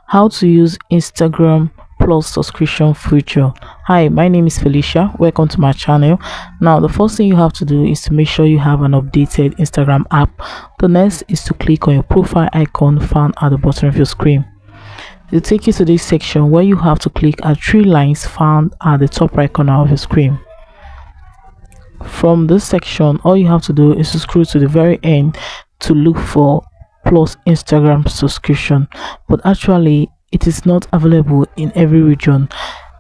How to use Instagram Plus subscription feature. Hi, my name is Felicia. Welcome to my channel. Now, the first thing you have to do is to make sure you have an updated Instagram app. The next is to click on your profile icon found at the bottom of your screen. It will take you to this section where you have to click at three lines found at the top right corner of your screen. From this section, all you have to do is to scroll to the very end to look for Plus Instagram subscription, but actually it is not available in every region.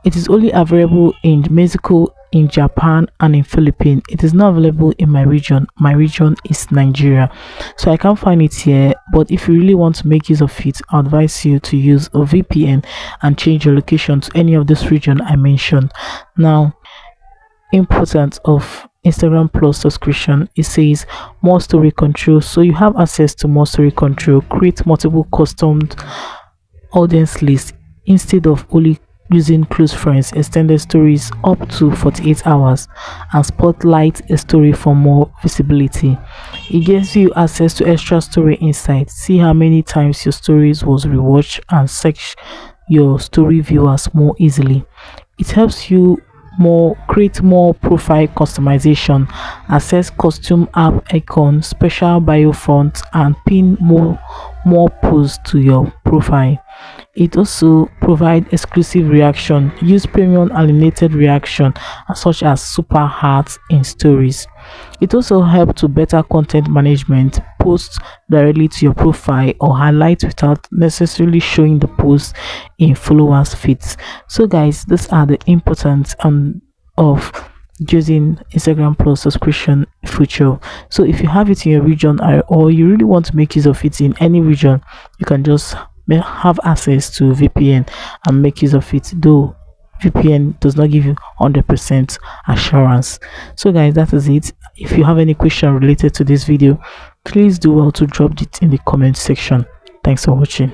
It is only available in Mexico, in Japan, and in Philippines. It is not available in my region. My region is Nigeria, so I can't find it here. But if you really want to make use of it, I advise you to use a VPN and change your location to any of this region I mentioned. Now, importance of Instagram Plus subscription, it says more story control, so you have access to more story control. Create multiple customed audience lists instead of only using close friends. Extended stories up to 48 hours, and spotlight a story for more visibility. It gives you access to extra story insights. See how many times your stories was rewatched and search your story viewers more easily. It helps you create more profile customization, access custom app icon, special bio fonts, and pin more posts to your profile. It also provides exclusive reaction. Use premium animated reaction such as super hearts in stories. It also helps to better content management. Post directly to your profile or highlight without necessarily showing the post in followers feeds. So guys, these are the importance of using Instagram Plus subscription feature. So if you have it in your region, or you really want to make use of it in any region, you can just have access to VPN and make use of it, though VPN does not give you 100% assurance. So guys, that is it. If you have any question related to this video, please do well to drop it in the comment section. Thanks for watching.